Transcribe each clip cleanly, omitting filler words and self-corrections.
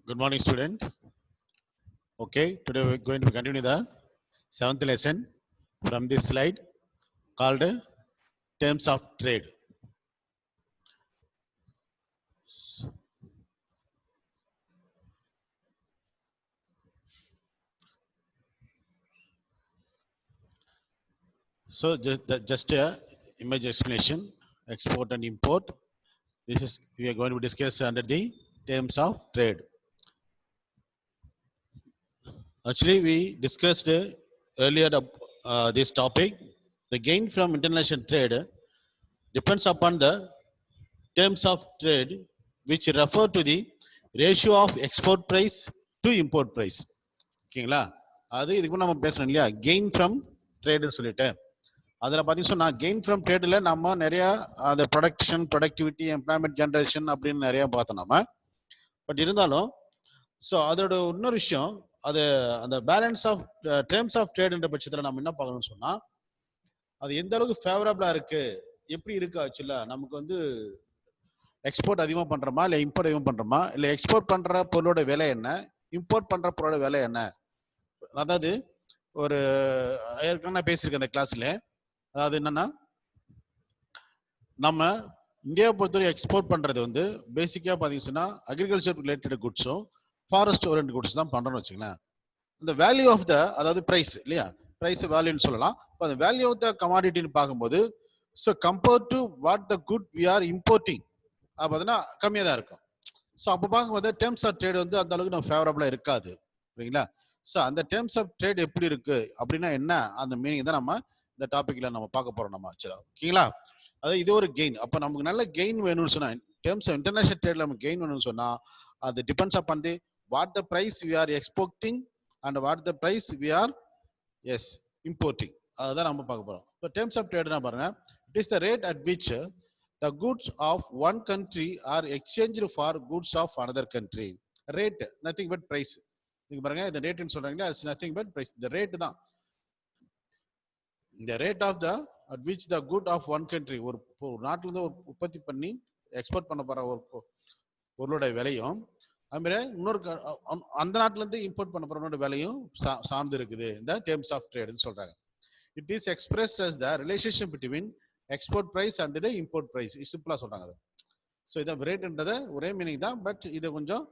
Good morning, student. Okay, today we're going to continue the seventh lesson from this slide called Terms of Trade. So just a image explanation, export and import. This is we are going to discuss under the terms of trade. Actually, we discussed earlier this topic. The gain from international trade depends upon the terms of trade, which refer to the ratio of export price to import price. ஓகேங்களா? அது இதுக்கு நம்ம பேசணும் இல்லையா, gain from ட்ரேடுன்னு சொல்லிட்டு. அதில் பார்த்தீங்கன்னா சொன்னால் கெயின் ஃப்ரம் ட்ரேடில் நம்ம நிறையா அந்த ப்ரொடக்டிவிட்டி, எம்ப்ளாய்மெண்ட் ஜென்ரேஷன் அப்படின்னு நிறையா பார்த்தோம் நம்ம. பட் இருந்தாலும் ஸோ அதோட இன்னொரு விஷயம், அது அந்த பேலன்ஸ் ஆஃப் டேர்ம்ஸ் ஆஃப் ட்ரேடுன்ற பட்சத்தில் நம்ம என்ன பார்க்கணும்னு சொன்னால், அது எந்த அளவுக்கு ஃபேவரபிளாக இருக்குது, எப்படி இருக்கு ஆக்சுவலாக நமக்கு வந்து எக்ஸ்போர்ட் அதிகமாக பண்ணுறோமா இல்லை இம்போர்ட் அதிகமாக பண்ணுறோமா, இல்லை எக்ஸ்போர்ட் பண்ணுற பொருளோட விலை என்ன, இம்போர்ட் பண்ணுற பொருளோட விலை என்ன. அதாவது ஒரு ஏற்கனவே நான் பேசியிருக்கேன் அந்த கிளாஸில். அதாவது என்னன்னா, நம்ம இந்தியாவை பொறுத்தவரை எக்ஸ்போர்ட் பண்ணுறது வந்து பேசிக்காக பார்த்தீங்கன்னா அக்ரிகல்ச்சர் ரிலேட்டட் குட்ஸும் ஃபாரஸ்ட் ஓரியன்ட் குட்ஸ் தான் பண்ணுறோன்னு வச்சுங்களேன். இந்த வேல்யூ ஆஃப் த, அதாவது ப்ரைஸ் இல்லையா, ப்ரைஸ் வேல்யூன்னு சொல்லலாம். இப்போ அந்த வேல்யூ ஆஃப் த கமாடிட்டின்னு பார்க்கும்போது, so compared to what the good we are importing பார்த்தீங்கன்னா கம்மியாக தான் இருக்கும். ஸோ அப்போ பார்க்கும்போது டேர்ம்ஸ் ஆஃப் ட்ரேட் வந்து அந்த அளவுக்கு நம்ம ஃபேவரபிளாக இருக்காது, சரிங்களா. ஸோ அந்த டேர்ம்ஸ் ஆஃப் ட்ரேட் எப்படி இருக்கு அப்படின்னா என்ன, அந்த மீனிங் தான் நம்ம இந்த டாபிக்ல நம்ம பார்க்க போறோம் நம்ம ஆக்சுவலா. ஓகேங்களா, அதாவது இது ஒரு கெயின். அப்போ நமக்கு நல்ல கெயின் வேணும்னு சொன்னா, டேர்ம்ஸ் ஆஃப் இன்டர்நேஷனல் ட்ரேட்ல நமக்கு கெயின் வேணும்னு சொன்னா, அது depends upon the what the price we are exporting and what the price we are importing. அதுதான் நம்ம பார்க்க போறோம். இப்போ டேர்ம்ஸ் ஆஃப் ட்ரேட்னா பாருங்க, it is the rate at which the goods of one country are exchanged for goods of another country. Rate nothing but price. நீங்க பாருங்க, இந்த ரேட்னு சொல்றாங்க, it's nothing but price. இந்த ரேட் தான், இந்த rate of the at which the good of one country, ஒரு நாட்டுல இருந்து ஒரு உற்பத்தி பண்ணி எக்ஸ்போர்ட் பண்ண போற ஒரு பொருளோட விலையும், அதுமாதிரி இன்னொரு அந்த நாட்டுல இருந்து இம்போர்ட் பண்ண போறவனோட விலையும் சார்ந்து இருக்குது இந்த டேர்ம்ஸ் ஆஃப் ட்ரேட்னு சொல்றாங்க. It is expressed as the relationship between export price and இது இம்போர்ட் பிரைஸ், சிம்பிளா சொல்றாங்க அது. ஸோ இதை ரேட்ன்றது ஒரே மீனிங் தான், பட் இது கொஞ்சம்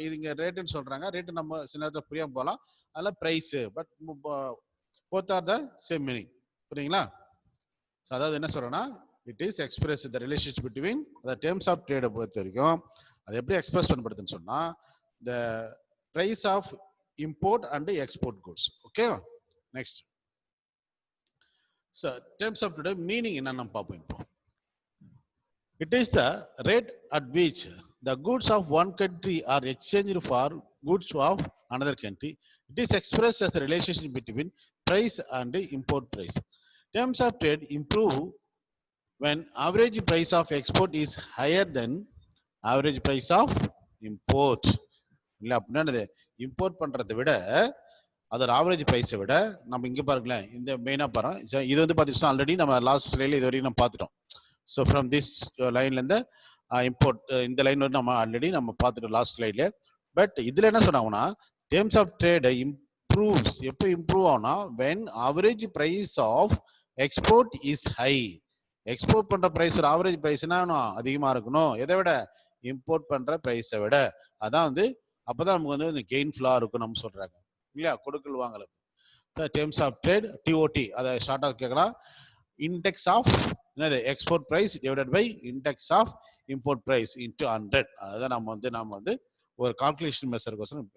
இதுங்க ரேட்டுன்னு சொல்றாங்க. ரேட்டு நம்ம சில நேரத்தில் புரியாம போகலாம், அதில் price, but both are the same meaning. புரியுங்களா? ஸோ அதாவது என்ன சொல்றேன்னா, it is express the relationship between the terms of ட்ரேடை பொறுத்த வரைக்கும் அது எப்படி எக்ஸ்பிரஸ் பண்ணப்படுதுன்னு சொன்னா, the price of import and export goods. Okay, next. So, terms of trade meaning in anam paapom ipo. It is the rate at which the goods of one country are exchanged for goods of another country. It is expressed as the relationship between price and import price. Terms of trade improve when average price of export is higher than average price of import. இல்ல அப்படின்னா import பண்றதை விட அதோட average ப்ரைஸை விட நம்ம இங்கே பாருங்களேன், இந்த மெயினாக பாருங்க, இது வந்து பார்த்தீங்கன்னா ஆல்ரெடி நம்ம லாஸ்ட் ஸ்லைடில் இது வரைக்கும் நம்ம பார்த்துட்டோம். ஸோ ஃப்ரம் திஸ் லைன்லேருந்து இம்போர்ட் இந்த லைன் வந்து நம்ம ஆல்ரெடி நம்ம பார்த்துட்டோம் லாஸ்ட் ஸ்லைடில். பட் இதில் என்ன சொன்னாங்கன்னா, டேர்ம்ஸ் ஆஃப் ட்ரேட் இம்ப்ரூவ்ஸ், எப்போ இம்ப்ரூவ் ஆகும்னா when average price of export is high. Export பண்ணுற ப்ரைஸோட ஆவரேஜ் ப்ரைஸ்னா அதிகமாக இருக்கணும், எதை விட இம்போர்ட் பண்ணுற ப்ரைஸை விட. அதான் வந்து அப்போ தான் நமக்கு வந்து இந்த கெயின்ஃபுல்லாக இருக்கும் நம்ம சொல்கிறாங்க இல்லையா, கொடுக்கல் வாங்கல. டேர்ம்ஸ் ஆஃப் ட்ரேட் டிஓடி, அதை ஷார்ட்டா கேட்கலாம், இண்டெக்ஸ் ஆஃப் என்னது export price divided by index of import price into 100. அதான் நம்ம வந்து ஒரு கால்குலேஷன் மெஷருக்கோசரம்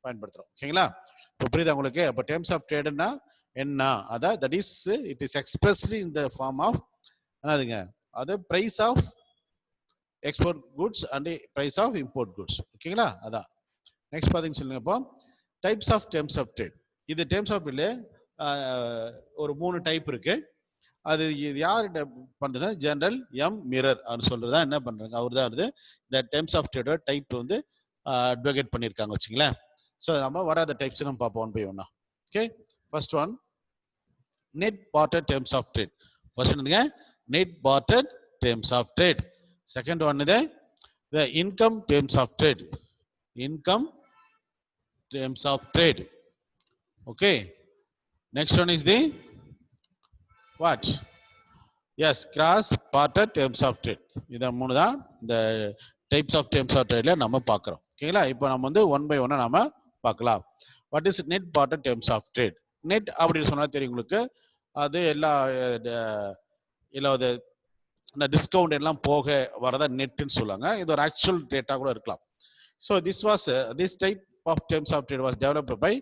பயன்படுத்துறோம். ஓகேங்களா, இப்போ புரியுதா உங்களுக்கு? அப்போ டேர்ம்ஸ் ஆஃப் ட்ரேட்னா என்ன, அதான் that is it is expressed in the form of என்னதுங்க, அது price of export goods and price of import goods. ஓகேங்களா, அதான். நெக்ஸ்ட் பார்த்தீங்கன்னு சொல்லுங்க, இப்போ types of terms of trade. இது டேர்ம்ஸ் ஆஃப் ட்ரேட்ல ஒரு 3 டைப் இருக்கு. அது யார் பண்றதுன்னா ஜெனரல் எம் மிரர் அவர் சொல்றதா என்ன பண்றாங்க, அவர் தான் வந்து இந்த டேர்ம்ஸ் ஆஃப் ட்ரேடோட டைப் வந்து அட்வொகேட் பண்ணியிருக்காங்க வச்சுங்களேன். ஸோ நம்ம வராத டைப்ஸ் நம்ம பார்ப்போம் ஒன் பை ஒன்னா. Okay, first one net barter terms of trade. First என்னதுங்க, net barter terms of trade. Second one இது the income terms of trade. income terms of trade. Okay, next one is the what? Yes, cross border terms of trade. இத மூணு தான் இந்த types of terms of tradeல நம்ம பார்க்கிறோம். ஓகேங்களா? இப்போ நம்ம வந்து ஒன் பை ஒன்னா நாம பார்க்கலாம். What is net border terms of trade? Net அப்படின்னு சொன்னா தெரியும் உங்களுக்கு. அது எல்லா டிஸ்கவுண்ட் எல்லாம் போக வரதா நெட்னு சொல்லுவாங்க. இது ஒரு ஆக்சுவல் டேட்டா கூட இருக்கலாம். So this type of terms of trade was developed by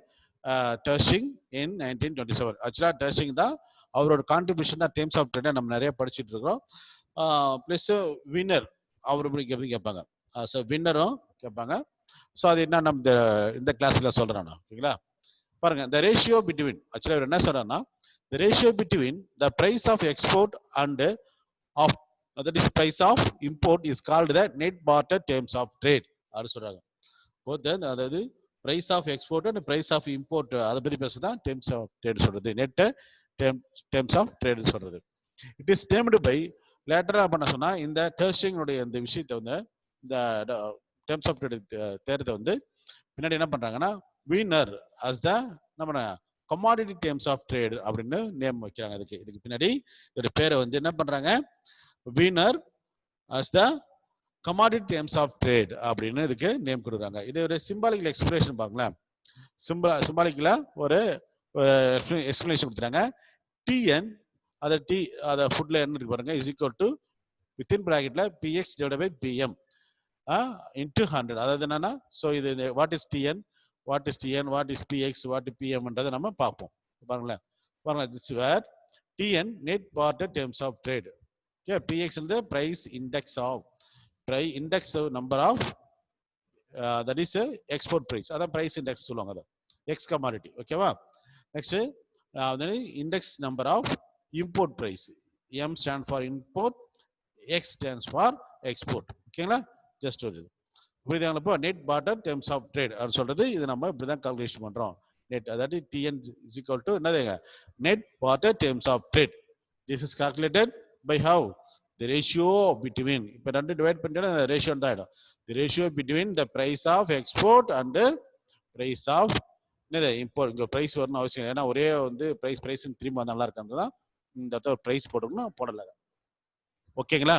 Taussig in 1927. ஆக்சுவலா டர்ஷிங் தான் அவரோட கான்ட்ரிபியூஷன் தான் terms of trade நம்ம நிறைய படிச்சுட்டு இருக்கிறோம். பிளஸ் வின்னர் அவர் எப்படி கேட்பாங்க, ஸோ வின்னரும் கேட்பாங்க. ஸோ அது என்ன நம்ம இந்த கிளாஸ்ல சொல்றேன். ஓகேங்களா? பாருங்க, the ratio between, ஆக்சுவலா என்ன சொல்றேன்னா, the ratio between the price of export and of that is price of import is called the net barter terms of trade அப்படி சொல்றாங்க. போத் அதாவது price of export and price of import அதை பத்தி பேசுதான் terms of trade சொல்றது, net terms of trade சொல்றது. It is named by லேட்டரா பண்ண சொன்னா இந்த டர்ஷிங்கோடைய இந்த விஷயத்தை வந்து இந்த terms of trade தேர்தலை வந்து பின்னாடி என்ன பண்றாங்கன்னா வீனர் as the நம்ம commodity terms of trade அப்படின்னு நேம் வைக்கிறாங்க. இதுக்கு பின்னாடி இதோட பேரை வந்து என்ன பண்றாங்க, வீனர் as the commodity terms of trade அப்படின்னு இதுக்கு நேம் கொடுக்குறாங்க. இது ஒரு சிம்பாலிக்கல் எக்ஸ்பிரஷன் பாருங்களேன். சிம்பாலிக்கல ஒரு எக்ஸ்பிளனேஷன் கொடுத்துறாங்க. டிஎன் அதை அதை ஃபுட்ல என்ன இருக்கு பாருங்க, இஸ் ஈக்குவல் டு வித்தின் பிராக்கெட்ல PX divide by PM into 100. அதாவது என்னன்னா, ஸோ இது what is TN, what is TN, what is PX, what is பிஎம்ன்றதை நம்ம பார்ப்போம். பாருங்களேன், பாருங்க, this where TN net barter terms of trade. Okay, PX வந்து price index of index number of that is export price, அதான் price index சொல்லுவாங்க, அதான் X commodity. ஓகேவா? Next index number of import price, M stands for import, X stands for export. ஓகேங்களா? Just ஒரு புரியுதுங்களா? இப்போ net barter terms of trade அப்படின்னு சொல்றது இது நம்ம இப்படிதான் கால்குலேஷன் பண்றோம். நெட் அதாவது டிஎன் இஸ் ஈக்குவல் டு என்னதுங்க, net barter terms of trade. This is calculated by how, the ratio between, இப்போ ரெண்டு டிவைட் பண்ணிட்டா ரேஷியோ தான் ஆயிடும். The ratio between the price of export and price of என்னது import. இங்க price வரணும் அவசியம், ஏன்னா ஒரே வந்து பிரைஸ் திரும்ப வந்து நல்லா இருக்கான்றதான் இந்த இடத்துல பிரைஸ் போடணும், போடல. ஓகேங்களா?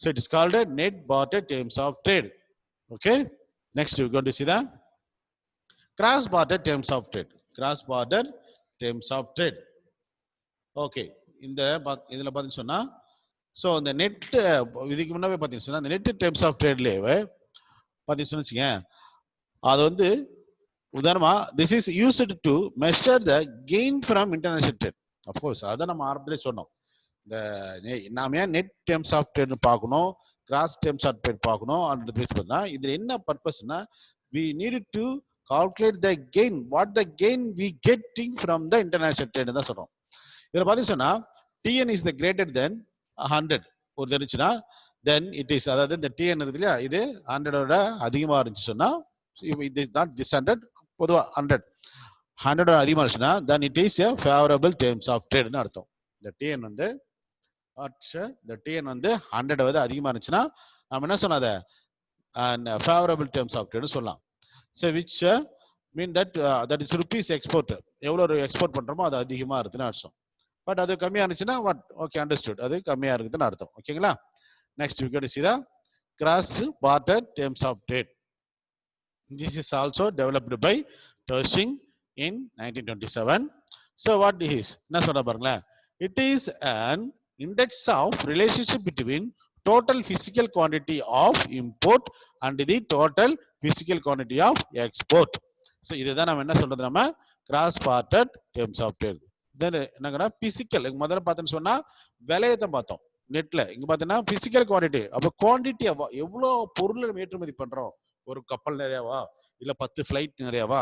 So it is called a net barter terms of trade. Okay, next we are going to see the cross border terms of trade. Cross border terms of trade. Okay, இந்த இதுல பாத்தீங்கன்னா சொன்னா, so இந்த net இதுக்கு முன்னாவே பாத்தீங்கன்னா சொன்னா, இந்த net terms of trade-ல பாத்தீங்கன்னா வச்சுங்க, அது வந்து உதாரணமா this is used to measure the gain from international trade. Of course அதை நம்ம ஆரம்பத்திலே சொன்னோம். இந்த நாம ஏன் நெட் டெர்ம்ஸ் ஆஃப் ட்ரேட் பார்க்கணும், கிராஸ் டெர்ம்ஸ் ஆஃப் ட்ரேட் பார்க்கணும் அப்படின்னு பேசுறதுனா, இதுல என்ன பர்பஸ்னா, we needed to calculate the gain, what the gain we getting from the international trade தான் சொல்றோம். இதுல பாத்தீங்கன்னா TN is the greater than 100 ஒரு தெரிஞ்சுன்னா, then it is, அதாவது இந்த TN இருக்கு இல்லையா, இது 100ஓட அதிகமா இருந்துச்சு சொன்னா, it is not this 100, பொதுவா 100 அதிகமா இருந்துச்சுன்னா then it is a favorable terms of trade ன்னு அர்த்தம். இந்த TN வந்து இந்த TN வந்து 100 விட அதிகமா இருந்துச்சுன்னா நம்ம என்ன சொன்னோம், அதை favorable terms of trade சொல்லலாம். So which mean that is rupees export, எவ்வளவு எக்ஸ்போர்ட் பண்றோமோ அது அதிகமா இருக்குன்னு அர்த்தம். பட் அது கம்மியா இருந்துச்சுன்னா what, okay understood, அது கம்மியா இருக்குதுன்னு அர்த்தம். ஓகேங்களா? Next we go to see the cross border terms of trade. This is also developed by Tashing in 1927. So what is என்ன சொல்ற பாருங்களேன், it is an index of relationship between total physical quantity of import and the total physical quantity of export. So இதுதான் நம்ம என்ன சொல்றது, நம்ம cross border terms of trade. then என்னங்கனா physical, முதல்ல பார்த்தேன்னு சொன்னா விலையை தான் பார்த்தோம் நெட்ல. இங்க பார்த்தீங்கன்னா physical quantity, அப்ப குவாண்டிட்டி எவ்வளவு பொருளை ஏற்றுமதி பண்றோம், ஒரு கப்பல் நிறையவா, இல்ல 10 ஃபிளைட் நிறையவா,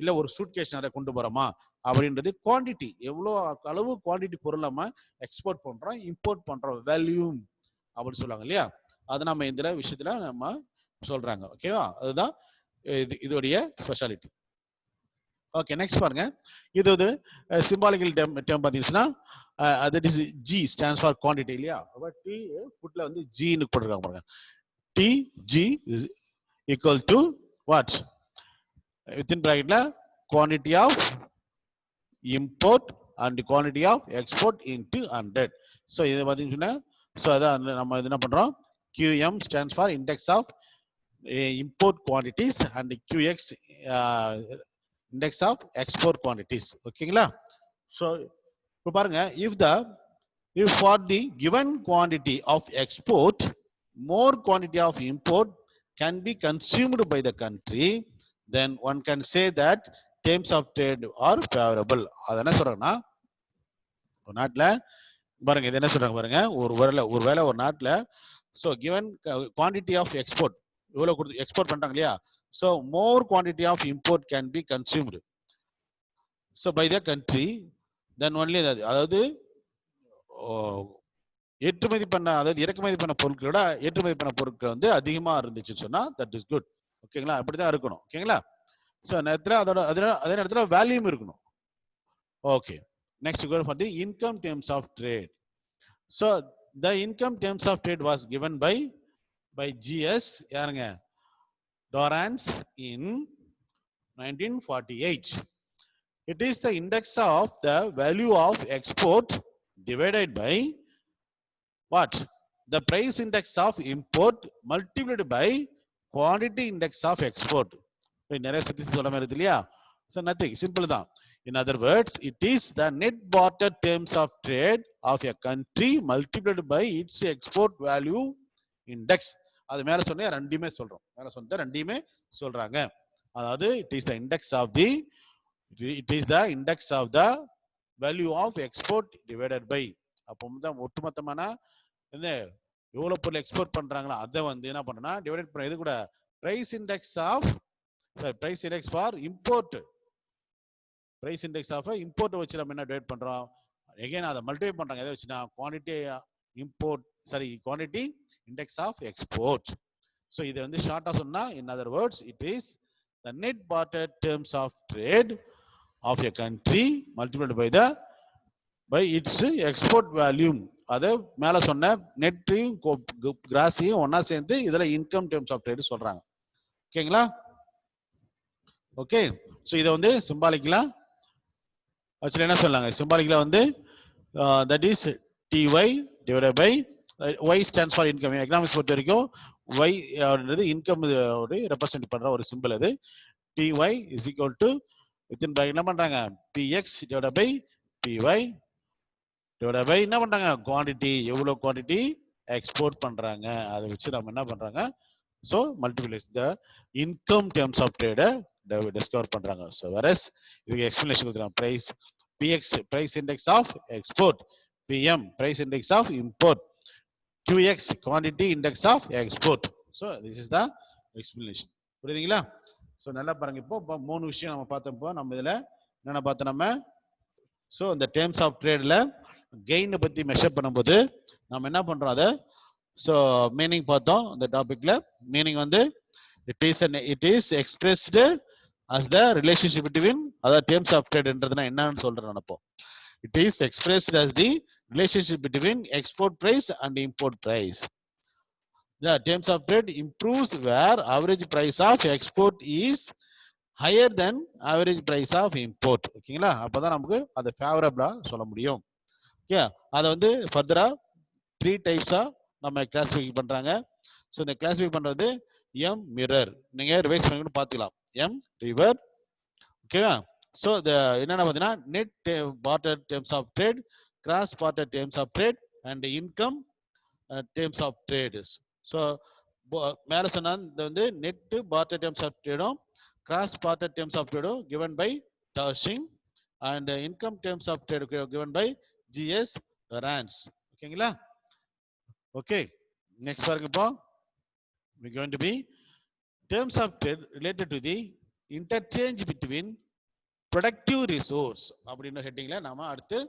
இல்ல ஒரு சூட்கேஸ் நிறைய கொண்டு போறோமா அப்படின்றது குவாண்டிட்டி, எவ்வளவு அளவு குவாண்டிட்டி பொருள் நம்ம எக்ஸ்போர்ட் பண்றோம், இம்போர்ட் பண்றோம், வேல்யூம் அப்படின்னு சொல்லுவாங்க இல்லையா, அது நம்ம இந்த விஷயத்துல நம்ம சொல்றாங்க. ஓகேவா? அதுதான் இதோடைய ஸ்பெஷாலிட்டி. ஓகே, நெக்ஸ்ட் பாருங்க, இது ஒரு சிம்பாலிக்கல் டேர்ம் பாத்தீங்கன்னா, that is G stands for quantity இல்லையா. அப்ப டி ஃபுட்ல வந்து ஜின்னு போட்டுருக்காங்க பாருங்க, T G equal to what within bracket la quantity of import and quantity of export into 100. So இது பாத்தீங்கன்னா so அதான் நம்ம என்ன பண்றோம் QM stands for index of import quantities and QX index of export quantities. ஓகேங்களா? So இப்போ பாருங்க if for the given quantity of export more quantity of import can be consumed by the country, then one can say that terms of trade are favorable. அது என்ன சொல்றாங்கன்னா ஒரு நாட்டுல பாருங்க இது என்ன சொல்றாங்க பாருங்க ஒருவேளை ஒரு நாட்டுல so given quantity of export இவ்வளவு கொடுத்து எக்ஸ்போர்ட் பண்றாங்க இல்லையா so more quantity of import can be consumed so by the country then only அதாவது ஏற்றுமதி பண்ண அதாவது இறக்குமதி பண்ண பொருட்களோட ஏற்றுமதி பண்ண பொருட்கள் வந்து அதிகமா இருந்துச்சுன்னு சொன்னா தட் இஸ் குட். ஓகேங்களா? அப்படிதான் இருக்கணும். ஓகேங்களா? ஸோ நேரத்தில் அதே நேரத்தில் வேல்யூம் இருக்கணும். Okay, next go for the income terms of trade. So the income terms of trade was given by GS யாருங்க Dorrance in 1948. It is the index of the value of export divided by what? The price index of import multiplied by quantity index of export. நிறைய சுத்தி சொல்ல மாதிரி இல்லையா? So nothing, simple தான். In other words, it is the net barter terms of trade of a country multiplied by its export value index. அது மேல சொன்ன ரெண்டுமே சொல்றோம். மேல சொன்ன ரெண்டுமே சொல்றாங்க. அதாவது it is the index of the value of export divided by. அப்போ தான் ஒட்டுமொத்தமான என்ன எவ்வளவு பொருள் எக்ஸ்போர்ட் பண்றாங்களோ அதை வந்து என்ன பண்ணா டிவைட் பண்ண இது கூட price index for import price index of import வச்சு நம்ம என்ன டிவைட் பண்றோம் எகைன் அதை மல்டிப்ளை பண்றாங்க எதை வச்சுனா quantity index of export. So இதை வந்து ஷார்ட்டா சொன்னா in other words it is the net barter terms of trade of a country multiplied by its export volume. அதை மேல சொன்ன நெட்டையும் கிராஸையும் ஒன்னா சேர்ந்து இதுல இன்கம் டேர்ம்ஸ் ஆஃப் ட்ரேட் சொல்றாங்க. ஓகேங்களா? ஓகே, ஸோ இதை வந்து சிம்பாலிக்கலா ஆக்சுவலி என்ன சொல்லாங்க சிம்பாலிக்கலா வந்து that is TY divided by Y stands for income. Economics பொறுத்த வரைக்கும் ஒய் அப்படின்றது இன்கம் ரெப்ரசென்ட் பண்ற ஒரு சிம்பிள். அது TY is equal to within bracket என்ன பண்றாங்க PX divided by PY divided by என்ன பண்றாங்க குவான்டிட்டி எவ்வளவு குவான்டிட்டி எக்ஸ்போர்ட் பண்றாங்க அதை வச்சு நம்ம என்ன பண்றாங்க so multiply the income terms of ட்ரேடை டிஸ்கவர் பண்றாங்க. ஸோ வெரஸ் இதுக்கு எக்ஸ்பிளனேஷன் கொடுத்துறாங்க. Price PX price index of export, PM price index of import, QX quantity index of export. So this is the explanation. புரியுதுங்களா? ஸோ நல்லா பாருங்க. இப்போ 3 விஷயம் நம்ம பார்த்தப்போ நம்ம இதுல என்னென்ன பார்த்தோம் நம்ம ஸோ இந்த டேர்ம்ஸ் ஆஃப் ட்ரேட்ல கெயினை பத்தி மெஷர் பண்ணும்போது நம்ம என்ன பண்றோம் அதை ஸோ மீனிங் பார்த்தோம். இந்த டாபிக்ல மீனிங் வந்து it is expressed as the relationship between அதாவது டேர்ம்ஸ் ஆஃப் ட்ரேட்ன்றதுனா என்னன்னு சொல்றேன் நினைப்போம். It is expressed as the relationship between export price and import price. The terms of trade improves where average price of export is higher than average price of import. ஓகேங்களா? அப்பதான் நமக்கு அது ஃபேவரபிளா சொல்ல முடியும். ஓகே, அதை வந்து ஃபர்தரா 3 டைப்ஸா நம்ம கிளாசிஃபை பண்றாங்க. ஸோ இந்த கிளாசிஃபை பண்றது எம் மிரர், நீங்க ரிவைஸ் பண்ணி பார்த்துக்கலாம். எம் ரிவர், ஓகேவா? ஸோ என்னென்ன பார்த்தீங்கன்னா net barter terms of trade, gross barter terms of trade and income terms of trade. So மேல சொன்னா இந்த வந்து நெட் பார்ட்டர் டேர்ம்ஸ் ஆஃப் ட்ரேடும் கிராஸ் பார்ட்டர் டேர்ம்ஸ் ஆஃப் ட்ரேடும் given by Townsend and income terms of trade given by GS Dorrance. ஓகேங்களா? Okay, next பாருங்க. இப்போ we going to be terms of trade related to the interchange between productive resource அப்படின்ற ஹெட்டிங்ல நாம அடுத்து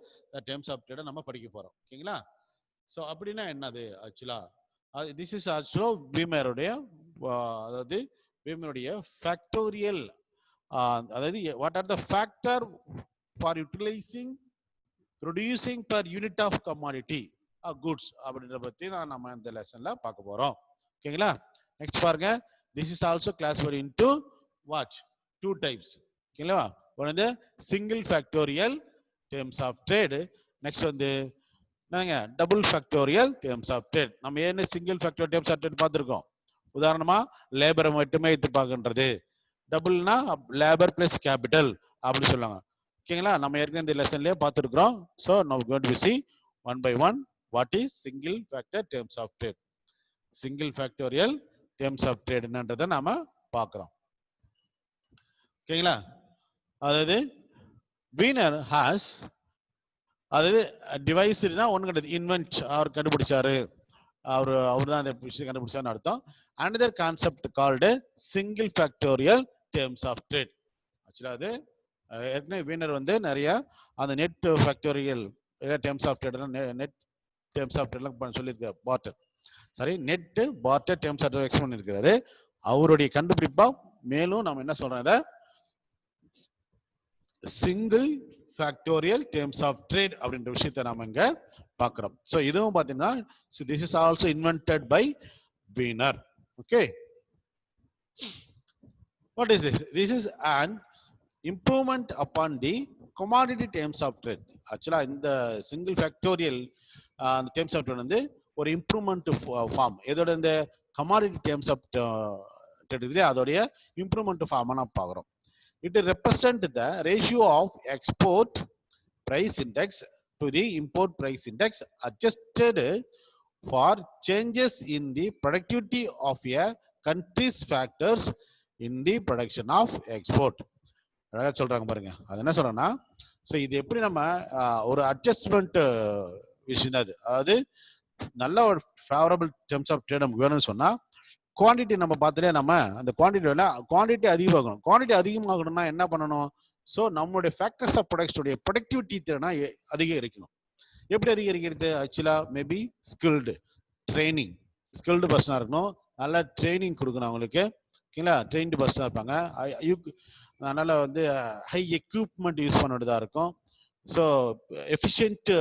terms of trade நம்ம படிக்க போறோம். ஓகேங்களா? ஸோ அப்படின்னா என்னது ஆக்சுவலா திஸ் இஸ் ஆல்சோ பீமருடைய அதாவது பீமருடைய ஃபேக்டோரியல் அதாவது what are the factor for utilising producing per unit of commodity goods அப்படின்ற பத்தி தான் நம்ம இந்த லெசன்ல பார்க்க போறோம். ஓகேங்களா? நெக்ஸ்ட் பாருங்க. this is also classified into what? Two types. ஓகேங்களா? one is the single factorial terms of trade. Next வந்து என்னங்க double factorial terms of trade. நம்ம என்ன single factorial terms of trade பார்த்துருக்கோம். உதாரணமா லேபரை மட்டுமே எடுத்து பார்க்கின்றது. டபுள்னா லேபர் பிளஸ் கேபிட்டல் அப்படின்னு சொல்லுவாங்க. ஓகேங்களா? நம்ம ஏற்கனவே இந்த லெசன்லயே பார்த்துருக்கிறோம். ஸோ நம்ம going to see one by one what is single factor terms of trade. Single factorial terms of trade என்னன்றதை நாம பார்க்கிறோம். ஓகேங்களா? அதாவது வீனர் ஹாஸ், அதாவது டிவைஸ்னா ஒன்று கிடையாது, இன்வென்ட், அவர் கண்டுபிடிச்சாரு, அவர் தான் அந்த விஷயம் கண்டுபிடிச்சாருன்னு அர்த்தம். another concept called single factorial terms of trade. ஆக்சுவலா அது ஏற்கனவே வீனர் வந்து நிறைய அந்த net factorial terms of trade, net terms of ட்ரேட்லாம் சொல்லியிருக்காரு. Barter, sorry, net barter terms of trade explain பண்ணியிருக்காரு. அவருடைய கண்டுபிடிப்பா மேலும் நம்ம என்ன சொல்றோம், இதை single factorial terms of trade அப்படின்ற விஷயத்தை நாம இங்க பார்க்கிறோம். ஸோ இதுவும் பார்த்தீங்கன்னா this is also invented by Wiener. Okay, what is this? This is an improvement upon the commodity terms of trade. ஆக்சுவலா இந்த சிங்கிள் ஃபேக்டோரியல் அந்த டேர்ம்ஸ் ஆஃப் ட்ரேட் வந்து ஒரு இம்ப்ரூவ்மெண்ட் ஃபார்ம். எதோட இந்த கமாடிட்டி டேர்ம்ஸ் ஆஃப் ட்ரேட் இதுல அதோடைய improvement pharma நான் பார்க்குறோம். It represents the ratio of export price index to the import price index adjusted for changes in the productivity of a country's factors in the production of export. அழகா சொல்றாங்க பாருங்க. அது என்ன சொல்றேன்னா, ஸோ இது எப்படி நம்ம ஒரு அட்ஜஸ்ட்மெண்ட் விஷயம் தான் அது. அதாவது நல்ல ஒரு ஃபேவரபிள் டேர்ம்ஸ் ஆஃப் ட்ரேட் நமக்கு வேணும்னு சொன்னா குவான்டிட்டி நம்ம பார்த்தாலே நம்ம அந்த குவான்டிட்டி அதிகமாகணும். குவான்டிட்டி அதிகமாகணும்னா என்ன பண்ணணும்? ஸோ நம்மளுடைய ஃபேக்டர்ஸ் ஆஃப் ப்ரொடக்ஷனுடைய ப்ரொடக்டிவிட்டி திறனை அதிகரிக்கணும். எப்படி அதிகரிக்கிறது? ஆக்சுவலா மேபி ட்ரைனிங், ஸ்கில்டு பர்சனாக இருக்கணும். நல்லா ட்ரைனிங் கொடுக்கணும் அவங்களுக்கு. ஓகேங்களா? ட்ரெயின்டு பர்சனாக இருப்பாங்க. அதனால வந்து ஹை எக்யூப்மெண்ட் யூஸ் பண்ண வேண்டியதாக இருக்கும். ஸோ எஃபிஷியன்ட்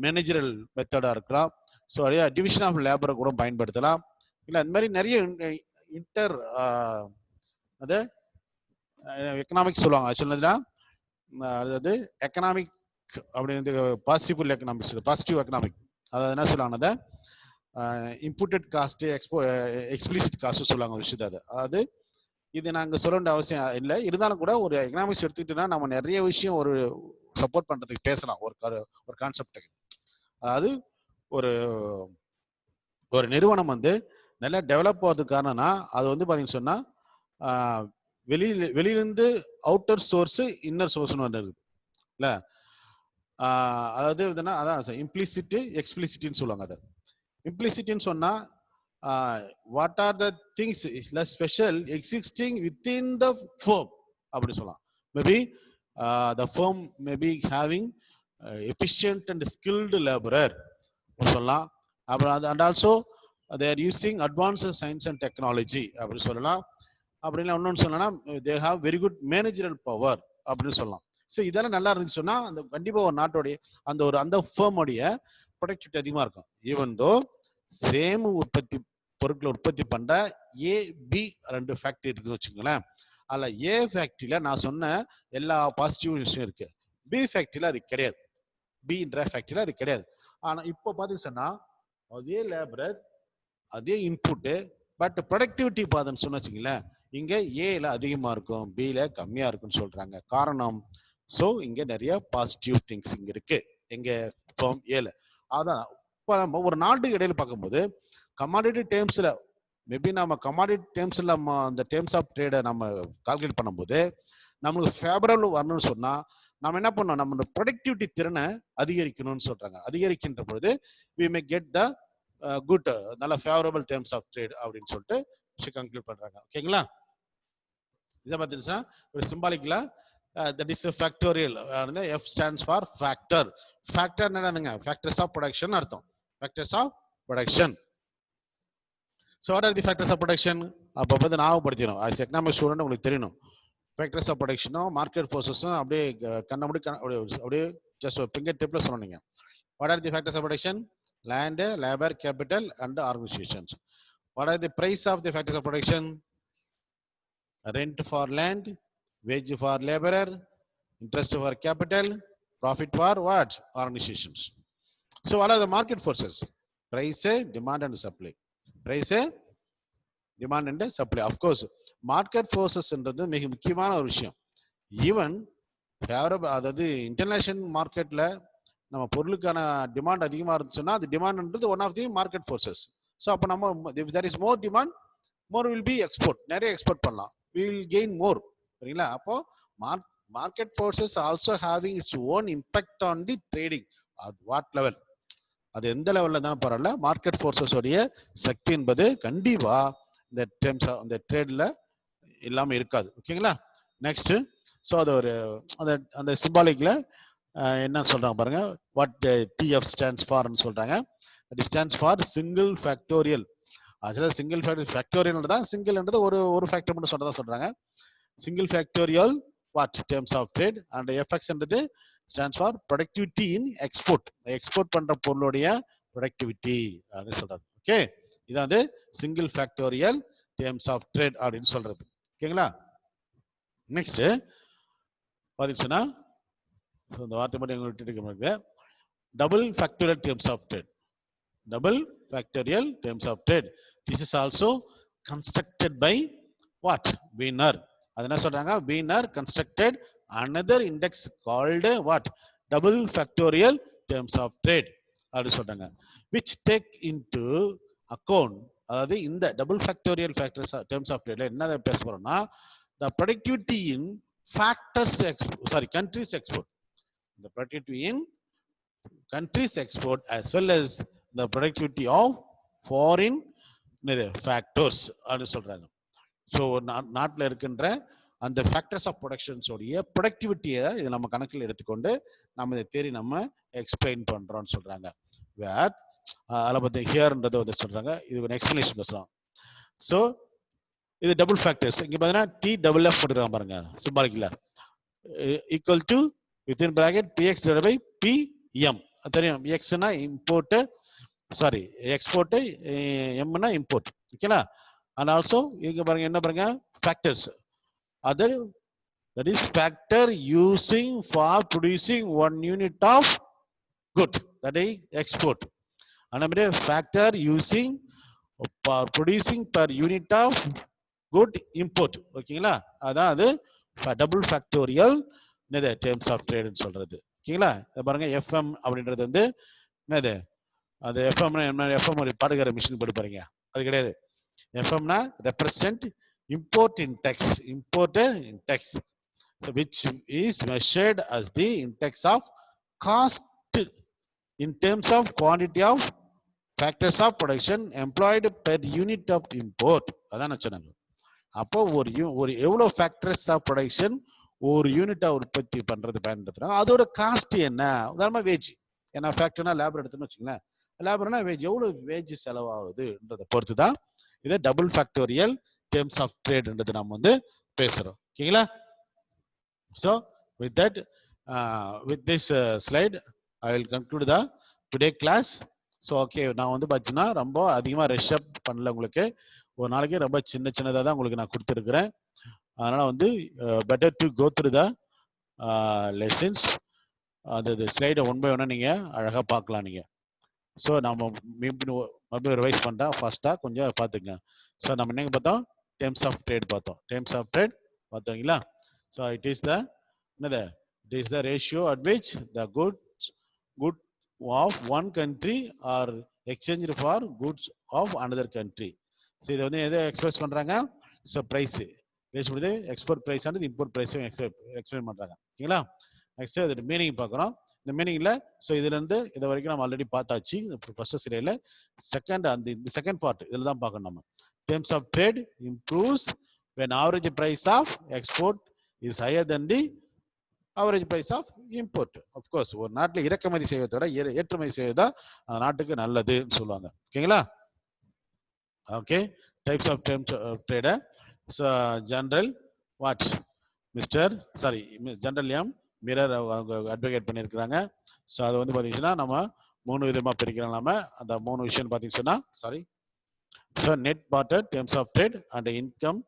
மேனேஜரல் மெத்தடாக இருக்கலாம். ஸோ நிறைய டிவிஷன் ஆஃப் லேபரை கூட பயன்படுத்தலாம். இல்லை அந்த மாதிரி நிறைய இன்டர் அது எக்கனாமிக்ஸ் சொல்லுவாங்க. ஆக்சுவலா அதாவது எக்கனாமிக் அப்படின்னு பாசிட்டிவ் எக்கனாமிக்ஸ், பாசிட்டிவ் எக்கனாமிக், அதாவது என்ன சொல்லுவாங்க, இன்புட்டட் காஸ்ட், எக்ஸ்பிளிசிட் காஸ்ட் சொல்லுவாங்க விஷயத்த. அதாவது இது நாங்கள் சொல்ல வேண்டிய அவசியம் இல்லை, இருந்தாலும் கூட ஒரு எக்கனாமிக்ஸ் எடுத்துக்கிட்டோம்னா நம்ம நிறைய விஷயம் ஒரு சப்போர்ட் பண்றதுக்கு பேசலாம் ஒரு கான்செப்டுக்கு. அதாவது ஒரு நிறுவனம் வந்து நல்லா டெவலப் ஆகிறதுக்கு காரணம்னா அது வந்து பார்த்தீங்கன்னு சொன்னா வெளியிலிருந்து அவுட்டர் சோர்ஸ், இன்னர் சோர்ஸ்னு ஒன்று இருக்குது இல்லை? அதாவது அதான் இம்ப்ளிசிட் எக்ஸ்பிளிசிட்டின்னு சொல்லுவாங்க. அதை இம்ப்ளிசிட்டின்னு சொன்னா what are the things special existing within the firm அப்படி சொல்லலாம். Maybe the firm maybe having efficient and skilled labourer சொல்லலாம். அப்புறம் அது and also they are using advanced science and technology அப்படி சொல்லலாம். அப்படின்னா இன்னொன்று சொல்லலாம், they have very good managerial power அப்படின்னு சொல்லலாம். ஸோ இதெல்லாம் நல்லா இருந்துச்சு சொன்னா அந்த கண்டிப்பா ஒரு நாட்டோடைய அந்த ஃபேர்மோடைய ப்ரொடக்டிவிட்டி அதிகமா இருக்கும். ஈவன் தோ சேம் பொருட்களை உற்பத்தி பண்ற ஏ பி ரெண்டு ஃபேக்டரி இருக்குன்னு வச்சுக்கோங்களேன். அதில் ஏ ஃபேக்டரியில நான் சொன்ன எல்லா பாசிட்டிவ் விஷயம் இருக்கு, பி ஃபேக்டரியில அது கிடையாது, பின்ற ஃபேக்டரியில அது கிடையாது. ஆனா இப்போ பார்த்தீங்கன்னு சொன்னா அதே லேபரர் அதே இன்புட்டு, பட் ப்ரொடக்டிவிட்டி பார்த்தோன்னு சொன்னு வச்சுங்களேன், இங்க ஏல அதிகமா இருக்கும், பில கம்மியா இருக்குன்னு சொல்றாங்க. காரணம், ஸோ இங்க நிறைய பாசிட்டிவ் திங்ஸ் இங்க இருக்கு எங்க ஃபார்ம் ஏல. அதான் இப்போ நம்ம ஒரு நாட்டுக்கு இடையில பார்க்கும்போது கமாடிட்டி டேர்ம்ஸ்ல மேபி நம்ம கமாடிட்டி டேர்ம்ஸ்ல நம்ம அந்த டேர்ம்ஸ் ஆஃப் ட்ரேடை நம்ம கால்குலேட் பண்ணும்போது நம்மளுக்கு ஃபேவரபிள் வரணும்னு சொன்னா நம்ம என்ன பண்ணோம், நம்ம ப்ரொடக்டிவிட்டி திறனை அதிகரிக்கணும்னு சொல்றாங்க. அதிகரிக்கின்ற பொழுது we may get the good நல்ல ஃபேவரபிள் டேர்ம்ஸ் ஆஃப் ட்ரேட் அப்படின்னு சொல்லிட்டு கன்க்ளூட் பண்றாங்க. ஓகேங்களா? இதை பார்த்தீங்கன்னா ஒரு சிம்பாலிக்கலா that is a factorial, F stands for factor. Factor என்னதுங்க? factors of production அர்த்தம். factors of production. So what are the factors of production? அப்போ வந்து ஞாபகப்படுத்திடும். as economic student உங்களுக்கு தெரியணும். factors of production மார்க்கெட் ஃபோர்ஸஸும் அப்படியே அப்படியே ஜஸ்ட் ஒரு ஃபிங்கர் டிப்ல சொன்னீங்க. what are the factors of production? land, labor, capital and organizations. What are the price of the factors of production? Rent for land, wage for laborer, interest for capital, profit for what? Organizations. So what are the market forces? Price, demand and supply. Price, demand and supply. Of course, market forces என்றது மிக முக்கியமான ஒரு விஷயம். Even favourable, அதாவது international மார்க்கெட்ல நம்ம பொருளுக்கான demand அதிகமாக இருந்துச்சுன்னா அது டிமாண்ட்ன்றது one of the market forces. So அப்போ நம்ம if there is more demand, more will be export. நிறைய எக்ஸ்போர்ட் பண்ணலாம். we will gain more. சரிங்களா? அப்போ market forces also having its own impact on the trading. at what level? அது எந்த லெவல்ல தானே பரவாயில்ல, மார்க்கெட் ஃபோர்ஸஸ் உடைய சக்தி என்பது கண்டிப்பா இந்த டேர்ம்ஸ் அந்த ட்ரேட்ல இல்லாம இருக்காது. ஓகேங்களா? நெக்ஸ்ட், ஸோ அது ஒரு அந்த அந்த சிம்பாலிக்ல என்ன சொல்றாங்க பாருங்க. வாட் TF ஸ்டாண்ட்ஸ் ஃபார்னு சொல்றாங்க. That stands for single factorial. ஆக்சுவலாக சிங்கிள் ஃபேக்டோரியல் தான், சிங்கிள்ன்றது ஒரு ஒரு ஃபேக்டர் மட்டும் சொல்றதா சொல்றாங்க. Single factorial what terms of trade. And எஃப்எக்ஸ்ன்றது stands for productivity in export. Export பண்ற பொருளுடைய ப்ரொடக்டிவிட்டி அப்படின்னு சொல்றாங்க. ஓகே, இதான் வந்து single factorial terms of trade அப்படின்னு சொல்றது. ஓகேங்களா? நெக்ஸ்ட் பாத்தீங்கன்னா இந்த வார்த்தை மட்டும் எங்க விட்டுட்டு double factorial terms of trade. Double factorial terms of trade. This is also constructed by what? Wiener. அது என்ன சொல்றாங்க? Wiener constructed another index called what? Double factorial terms of trade அப்படி சொல்றாங்க. Which take into account, அதாவது இந்த double factorial factors terms of trade என்ன பேச போறோம்னா, the productivity in factors countries export. The productivity in countries export as well as the productivity of foreign factors அப்படின்னு சொல்றாங்க. So நாட்டில் இருக்கின்ற அந்த ஃபேக்டர்ஸ் ஆஃப் ப்ரொடக்ஷன்ஸ் உடைய ப்ரொடக்டிவிட்டியை இது நம்ம கணக்கில் எடுத்துக்கொண்டு நம்ம இதை தேடி நம்ம எக்ஸ்பிளைன் பண்றோம்னு சொல்றாங்க. வேர் அதில் பற்றி ஹியர்ன்றதை வந்து சொல்றாங்க. இது ஒரு எக்ஸ்பிளனேஷன் பேசுறோம். ஸோ இது டபுள் ஃபேக்டர்ஸ். இங்கே பார்த்தீங்கன்னா TFF போட்டுருக்காங்க பாருங்க சிம்பாலிக்ல. Equal to within bracket PX divided by PM. தெரியும், எக்ஸ்னா இம்போர்ட், சாரி எக்ஸ்போர்ட், எம்னா இம்போர்ட். ஓகேங்களா? அண்ட் ஆல்சோ இங்க பாருங்க என்ன பாருங்க factors. Other that is factor using for producing one unit of good, that is export. அந்த மாதிரி factor using for producing per unit of good import. ஓகேங்களா? அதான் அது டபுள் ஃபேக்டோரியல் டேர்ம்ஸ் ஆஃப் ட்ரேட்னு சொல்றது. ஓகேங்களா? பாருங்க FM அப்படின்றது வந்து என்னது? அது FM ஒரு பாடுகிற மிஷின் போட்டு பாருங்க, அது கிடையாது. FMனா represent import index. Import index which is measured as the index of cost in terms of quantity of factors of production employed per unit of import. அதான் சொன்னாங்க. அப்போ ஒரு எவ்வளவு ஃபேக்டர்ஸ் ஆஃப் ப்ரொடக்ஷன் ஒரு யூனிட்டா உற்பத்தி பண்றது பயன்படுத்துறாங்க, அதோட காஸ்ட் என்ன? உதாரணமா வேஜ். ஏன்னா ஃபேக்டர்னா லேபர் எடுத்துன்னு வச்சுங்களேன், லேபர்னா வேஜ், எவ்வளவு வேஜ் செலவாகுதுன்றதை பொறுத்து தான் இதை டபுள் ஃபேக்டோரியல் டேர்ம்ஸ் ஆஃப் ட்ரேட்ன்றது நம்ம வந்து பேசுறோம். ஓகேங்களா? So with that with this slide I will conclude the today class. So okay, நான் வந்து பார்த்தீங்கன்னா ரொம்ப அதிகமாக ரெஷ் அப் பண்ணல. உங்களுக்கு ஒரு நாளைக்கு ரொம்ப சின்னதாக தான் உங்களுக்கு நான் கொடுத்துருக்குறேன். அதனால வந்து better to go through the lessons. அது ஸ்லைடை ஒன் பை ஒன்னா நீங்க அழகா பார்க்கலாம் நீங்க. ஸோ நம்ம மறுபடியும் ரிவைஸ் பண்றேன். ஃபர்ஸ்டா கொஞ்சம் பார்த்துங்க. ஸோ நம்ம என்னங்க பார்த்தோம்? டேர்ம்ஸ் ஆஃப் ட்ரேட் பார்த்தோம். டேர்ம்ஸ் ஆஃப் ட்ரேட் பார்த்தோங்களா? ஸோ இட் இஸ் த என்னது? It is the ratio at which the good of one country are exchange for goods of another country. So இதை வந்து எதை எக்ஸ்பிரஸ் பண்றாங்க? ஸோ பிரைஸ் பேசும்போது export price ஆனது import பிரைஸும் explain பண்றாங்க. ஓகேங்களா? நெக்ஸ்ட் அதோட மீனிங் பார்க்குறோம். இந்த மீனிங்ல ஸோ இதுல இருந்து இது வரைக்கும் நம்ம ஆல்ரெடி பார்த்தாச்சு ஃபர்ஸ்ட் சீரியல்ல. செகண்ட் இந்த செகண்ட் பார்ட் இதுல தான் பார்க்கணும் நம்ம. Terms of trade improves when average price of export is higher than the average price of import. Of course, ஒரு நாட்டில் இறக்குமதி செய்வதை விட ஏற்றுமதி செய்வதா அந்த நாட்டுக்கு நல்லதுன்னு சொல்லுவாங்க. ஓகேங்களா? Okay, types of terms of trade. So general what general M mirror அவங்க அட்வொகேட் பண்ணியிருக்கிறாங்க. ஸோ அது வந்து பார்த்தீங்கன்னா நம்ம 3 விதமாக பிரிக்கிறோம். நம்ம அந்த 3 விஷயம் பார்த்தீங்கன்னா So net barter terms of trade and income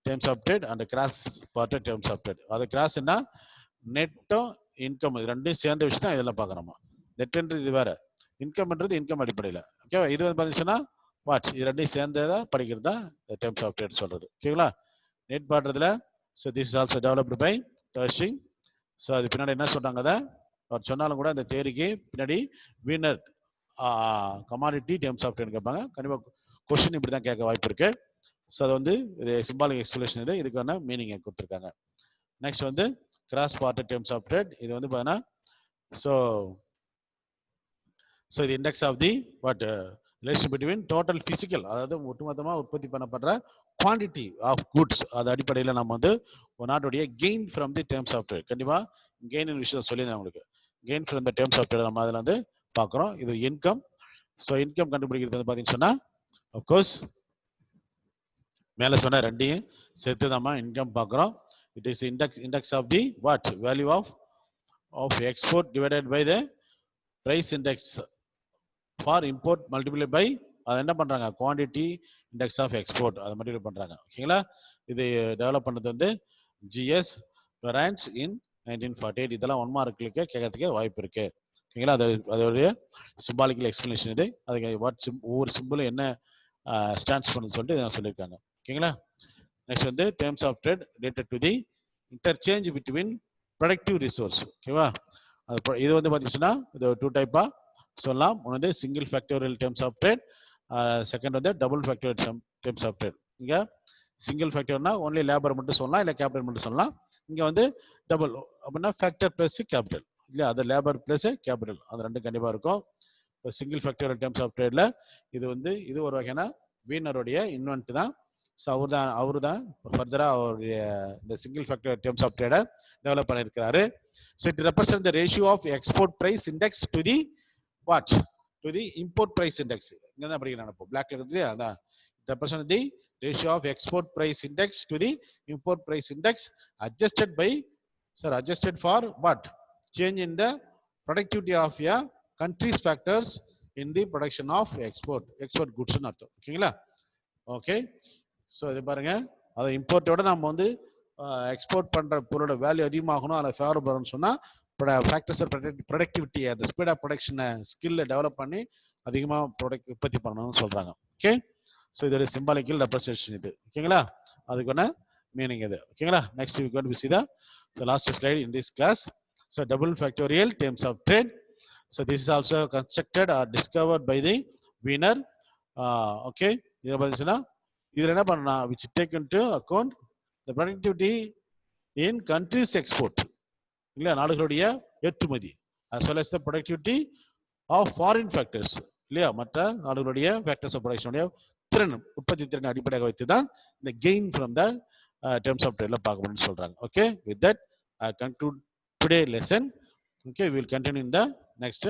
terms of trade and cross barter terms of trade. அது cross என்ன நெட்டும் இன்கம் இது ரெண்டையும் சேர்ந்த விஷயம் தான் இதெல்லாம் பார்க்குறோமா. நெட்ன்றது இது வேற, இன்கம்ன்றது இன்கம் அடிப்படையில். ஓகேவா, இது வந்து பார்த்தீங்கன்னா வாட்ச் இது ரெண்டையும் சேர்ந்ததா படிக்கிறது தான் டெர்ம்ஸ் ஆஃப் ட்ரேட் சொல்றது. ஓகேங்களா, நெட் பாடுறதுல so this is also developed by Taussig. So அது பின்னாடி என்ன சொல்றாங்க, அதை அவர் சொன்னாலும் கூட அந்த தேரிக்கு பின்னாடி வீனர் கமாடிட்டி டெர்ம்ஸ் ஆஃப் ட்ரேட் கேட்பாங்க. கண்டிப்பாக கொஸ்டின் இப்படி தான் கேட்க வாய்ப்பு இருக்கு. ஸோ அது வந்து இது சிம்பாலிக் எக்ஸ்பிளேஷன், இது இதுக்கான மீனிங்கை கொடுத்துருக்காங்க. நெக்ஸ்ட் வந்து gross barter terms of trade. இது வந்து பார்த்தீங்கன்னா ஸோ இது index of the what relation between total physical, அதாவது ஒட்டுமொத்தமாக உற்பத்தி பண்ணப்படுற குவான்டிட்டி ஆஃப் குட்ஸ், அது அடிப்படையில் நம்ம வந்து ஒரு நாட்டுடைய gain from the terms of trade. கண்டிப்பாக கெயின் விஷயம் சொல்லியிருந்தேன் உங்களுக்கு. Gain from the terms of trade நம்ம அதில் வந்து பார்க்குறோம். இது இன்கம். ஸோ இன்கம் கண்டுபிடிக்கிறது வந்து பார்த்தீங்கன்னு சொன்னால் அப்கோர்ஸ் மேலே சொன்ன ரெண்டையும் சேர்த்து நம்ம இன்கம் பார்க்குறோம். It is index of the what value of export divided by the price index for import multiply by அதை என்ன பண்ணுறாங்க குவான்டிட்டி இண்டெக்ஸ் ஆஃப் எக்ஸ்போர்ட் அதை மல்டிப்ளை பண்ணுறாங்க. ஓகேங்களா, இது டெவலப் பண்ணது வந்து ஜிஎஸ் லொரான்ஸ் இன் 1948. இதெல்லாம் 1 மார்க்குக்கு கேட்கறதுக்கே வாய்ப்பு இருக்கு. ஓகேங்களா, அதோடைய சிம்பாலிக்கல் எக்ஸ்பிளனேஷன் இது. அதுக்கு வாட் ஒவ்வொரு சிம்பிளும் என்ன ஸ்டாண்ட்ஸ் பண்ணுன்னு சொல்லிட்டு நான் சொல்லியிருக்காங்க. ஓகேங்களா, நெக்ஸ்ட் வந்து terms of trade related to the interchange between productive resource. ஓகேவா, இது வந்து பார்த்தீங்கன்னா இது 2 டைப்பா சொல்லலாம். ஒன்று வந்து single factorial terms of trade, second வந்து double factorial terms of trade. இங்கே சிங்கிள் ஃபேக்டர்னா ஒன்லி லேபர் மட்டும் சொல்லலாம், இல்லை கேபிட்டல் மட்டும் சொல்லலாம். இங்கே வந்து டபுள் அப்படின்னா ஃபேக்டர் பிளஸ் கேபிட்டல் இல்லையா, அது லேபர் பிளஸ் கேபிட்டல், அது ரெண்டும் கண்டிப்பாக இருக்கும். இப்போ சிங்கிள் ஃபேக்டோரியல் டேர்ம்ஸ் ஆஃப் ட்ரேட்ல இது ஒரு வகையான வீனருடைய இன்வென்ட் தான். ஸோ அவரு தான் ஃபர்தராக அவருடைய இந்த சிங்கிள் ஃபேக்டர் டேர்ம்ஸ் ஆஃப் ட்ரேடை டெவலப் பண்ணியிருக்கிறாரு. So it represent the ratio of export price index to the what to the import price index. இங்கே தான் படிக்கிறாங்க இப்போ பிளாக்ல இருக்குது, அதான் it represent the ratio of export price index to the import price index adjusted for what change in the productivity of a country's factors in the production of export goods ன்னு அர்த்தம். ஓகேங்களா, ஓகே. ஸோ இது பாருங்க, அதை இம்போர்ட்டோட நம்ம வந்து export பண்ற பொருளோட வேல்யூ அதிகமாகணும், அதில் ஃபேவரபிள்னு சொன்னா ஃபேக்டர்ஸ் ப்ரொடக்டிவிட்டி, அந்த ஸ்பீட் ஆஃப் ப்ரொடக்ஷனை ஸ்கில்ல டெவலப் பண்ணி அதிகமாக உற்பத்தி பண்ணணும்னு சொல்றாங்க. ஓகே, ஸோ இதோட சிம்பாலிக்கல் ரெப்ரசன்டேஷன் இது. ஓகேங்களா, அதுக்கான மீனிங் இது. ஓகேங்களா, next we going to see the last slide in this class. So double factorial terms of trade. So this is also constructed or discovered by the Wiener. Okay, இதில் பார்த்தீங்கன்னா இதில் என்ன பண்ணா which take into account the productivity in countries export, இல்லையா நாடுகளுடைய ஏற்றுமதி, as well as the productivity of foreign factors, இல்லையா மற்ற நாடுகளுடைய factors of production உடைய திறன், உற்பத்தி திறனை அடிப்படையாக வைத்து தான் இந்த gain from the terms of trade பார்க்கணும்னு சொல்றாங்க. Okay, with that I conclude today's lesson. Okay, we will continue in the next